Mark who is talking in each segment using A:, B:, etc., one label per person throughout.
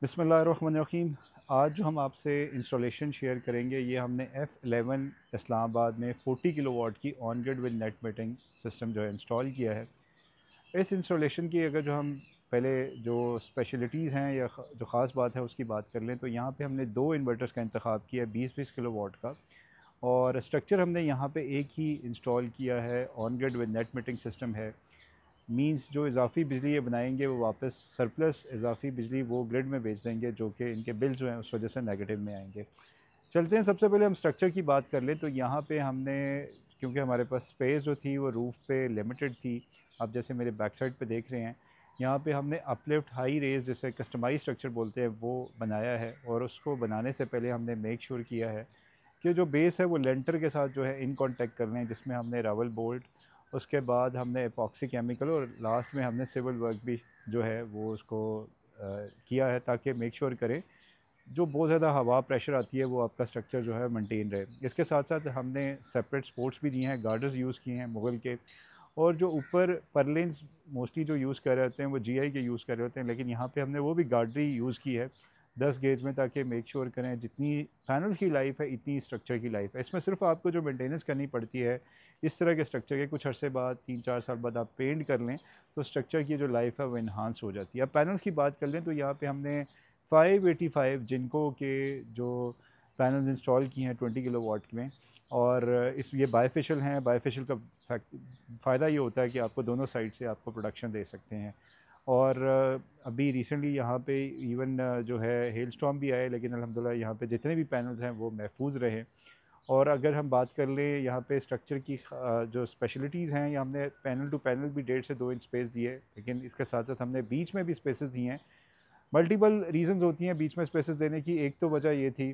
A: बिस्मिल्लाहिर्रहमानिर्रहीम। आज जो हम आपसे इंस्टॉलेशन शेयर करेंगे ये हमने F11 इस्लामाबाद में 40 किलोवाट की on grid with net meeting system जो है इंस्टॉल किया है। इस इंस्टॉलेशन की अगर जो हम पहले जो स्पेशलिटीज़ हैं या जो ख़ास बात है उसकी बात कर लें तो यहाँ पे हमने दो इन्वर्टर्स का इंतखाब किया है 20-20 किलोवाट का। और स्ट्रक्चर हमने यहाँ पे एक ही इंस्टॉल किया है, on grid with net meeting system है। मींस जो इजाफ़ी बिजली ये बनाएंगे वो वापस सरप्लस इजाफ़ी बिजली वो ग्रिड में बेच देंगे, जो कि इनके बिल जो हैं उस वजह से नेगेटिव में आएंगे। चलते हैं, सबसे पहले हम स्ट्रक्चर की बात कर लें तो यहाँ पे हमने, क्योंकि हमारे पास स्पेस जो थी वो रूफ़ पे लिमिटेड थी। आप जैसे मेरे बैक साइड पे देख रहे हैं, यहाँ पे हमने अपलिफ्ट हाई रेज जैसे कस्टमाइज स्ट्रक्चर बोलते हैं वो बनाया है। और उसको बनाने से पहले हमने मेक श्योर किया है कि जो बेस है वो लेंटर के साथ जो है इन कॉन्टेक्ट कर लें, जिसमें हमने रावल बोल्ट, उसके बाद हमने एपॉक्सी केमिकल और लास्ट में हमने सिविल वर्क भी जो है वो उसको किया है, ताकि मेक श्योर करें जो बहुत ज़्यादा हवा प्रेशर आती है वो आपका स्ट्रक्चर जो है मेंटेन रहे। इसके साथ साथ हमने सेपरेट सपोर्ट्स भी दिए हैं, गार्डर्स यूज़ किए हैं मुगल के। और जो ऊपर परलेंस मोस्टली जो यूज़ कर रहे होते हैं वो जीआई के यूज़ कर रहे होते हैं, लेकिन यहाँ पे हमने वो भी गार्डरी यूज़ की है 10 गेज में, ताकि मेक श्योर करें जितनी पैनल्स की लाइफ है इतनी स्ट्रक्चर की लाइफ है। इसमें सिर्फ आपको जो मेंटेनेंस करनी पड़ती है इस तरह के स्ट्रक्चर के कुछ अरसे बाद 3-4 साल बाद आप पेंट कर लें तो स्ट्रक्चर की जो लाइफ है वो इन्हांस हो जाती है। अब पैनल्स की बात कर लें तो यहाँ पे हमने 585 जिनको के जो पैनल्स इंस्टॉल किए हैं 20 किलोवाट में। और इस ये बायफेशियल हैं। बायफेशियल का फ़ायदा ये होता है कि आपको दोनों साइड से आपको प्रोडक्शन दे सकते हैं। और अभी रिसेंटली यहाँ पे इवन जो है हेल स्टॉर्म भी आए, लेकिन अल्हम्दुलिल्लाह यहाँ पे जितने भी पैनल्स हैं वो महफूज रहे। और अगर हम बात कर लें यहाँ पे स्ट्रक्चर की जो स्पेशलिटीज़ हैं, या हमने पैनल टू पैनल भी 1.5 से 2 इंच स्पेस दिए, लेकिन इसके साथ साथ हमने बीच में भी स्पेसेस दिए हैं। मल्टीपल रीज़न्स होती हैं बीच में स्पेसेस देने की। एक तो वजह ये थी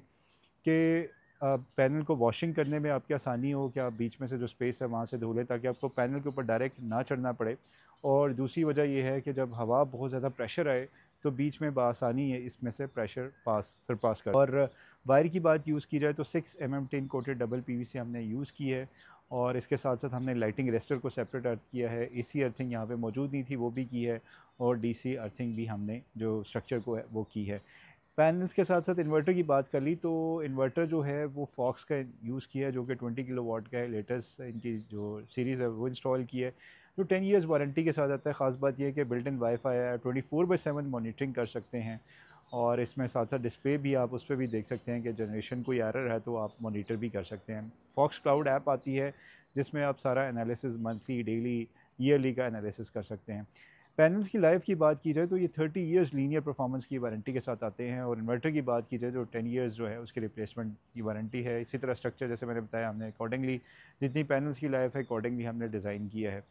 A: कि पैनल को वॉशिंग करने में आपकी आसानी हो कि आप बीच में से जो स्पेस है वहाँ से धो लें, ताकि आपको पैनल के ऊपर डायरेक्ट ना चढ़ना पड़े। और दूसरी वजह ये है कि जब हवा बहुत ज़्यादा प्रेशर आए तो बीच में बआसानी है इसमें से प्रेशर सरपास कर। और वायर की बात यूज़ की जाए तो 6 mm tin coated double PVC हमने यूज़ की है। और इसके साथ साथ हमने लाइटिंग रेस्टर को सेपरेट अर्थ किया है। एसी अर्थिंग यहाँ पे मौजूद नहीं थी, वो भी की है। और डीसी अर्थिंग भी हमने जो स्ट्रक्चर को है वो की है। पैनल्स के साथ साथ इन्वर्टर की बात कर ली तो इन्वर्टर जो है वो फॉक्स का यूज़ किया है, जो कि 20 किलोवाट का है। लेटेस्ट इनकी जो सीरीज़ है वो इंस्टॉल की है, जो 10 इयर्स वारंटी के साथ आता है। ख़ास बात यह है कि बिल्ट इन वाईफाई है, 24/7 मॉनिटरिंग कर सकते हैं। और इसमें साथ साथ डिस्प्ले भी, आप उस पर भी देख सकते हैं कि जनरेशन कोई एरर है तो आप मॉनिटर भी कर सकते हैं। फॉक्स क्लाउड ऐप आती है जिसमें आप सारा एनालिसिस मंथली, डेली, ईयरली का एनालिसिस कर सकते हैं। पैनल्स की लाइफ की बात की जाए तो ये 30 इयर्स लीनियर परफॉर्मेंस की वारंटी के साथ आते हैं। और इन्वर्टर की बात की जाए तो 10 इयर्स जो है उसके रिप्लेसमेंट की वारंटी है। इसी तरह स्ट्रक्चर जैसे मैंने बताया हमने अकॉर्डिंगली जितनी पैनल्स की लाइफ है अकॉर्डिंगली हमने डिज़ाइन किया है।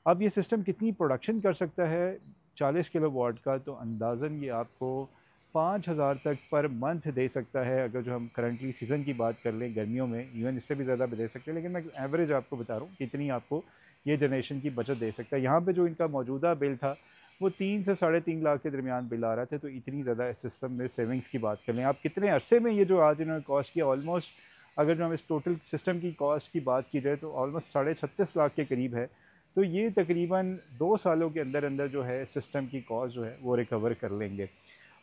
A: अब ये सिस्टम कितनी प्रोडक्शन कर सकता है 40 किलोवाट का, तो अंदाज़न ये आपको 5,000 तक पर मंथ दे सकता है। अगर जो हम करंटली सीज़न की बात कर लें गर्मियों में इवन इससे भी ज़्यादा भी दे सकते हैं, लेकिन मैं एवरेज आपको बता रहा हूँ कितनी आपको ये जनरेशन की बचत दे सकता है। यहाँ पे जो इनका मौजूदा बिल था वो 3 से 3.5 लाख के दरमियान बिल आ रहा था। तो इतनी ज़्यादा इस सिस्टम में सेविंग्स की बात कर लें, आप कितने अरसे में ये जो आज इन्होंने कॉस्ट किया, ऑलमोस्ट अगर जो हम इस टोटल सिस्टम की कॉस्ट की बात की जाए तो ऑलमोस्ट 36.5 लाख के करीब है। तो ये तकरीबन 2 सालों के अंदर अंदर जो है सिस्टम की कॉस्ट जो है वो रिकवर कर लेंगे।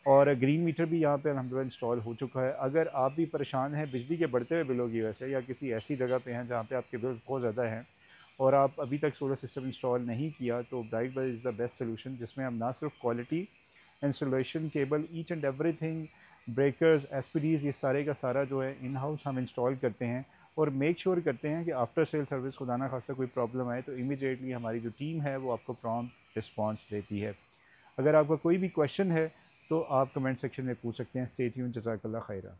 A: और ग्रीन मीटर भी यहाँ पे अल्हम्दुलिल्लाह इंस्टॉल हो चुका है। अगर आप भी परेशान हैं बिजली के बढ़ते हुए बिलों की वजह से, या किसी ऐसी जगह पे हैं जहाँ पे आपके बिल्स बहुत ज़्यादा हैं और आप अभी तक सोलर सिस्टम इंस्टॉल नहीं किया, तो Bright Buy is the best solution, जिसमें हम ना सिर्फ quality, installation, cable, each and everything, breakers, SPDs, ये सारे का सारा जो है इन हाउस हम इंस्टॉल करते हैं। और मेक श्योर करते हैं कि आफ्टर सेल सर्विस खुदा ना खास्ता कोई प्रॉब्लम आए तो इमीडिएटली हमारी जो टीम है वो आपको प्रॉम्प्ट रिस्पांस देती है। अगर आपका कोई भी क्वेश्चन है तो आप कमेंट सेक्शन में पूछ सकते हैं। स्टे ट्यून्ड, जज़ाकल्लाह खैरा।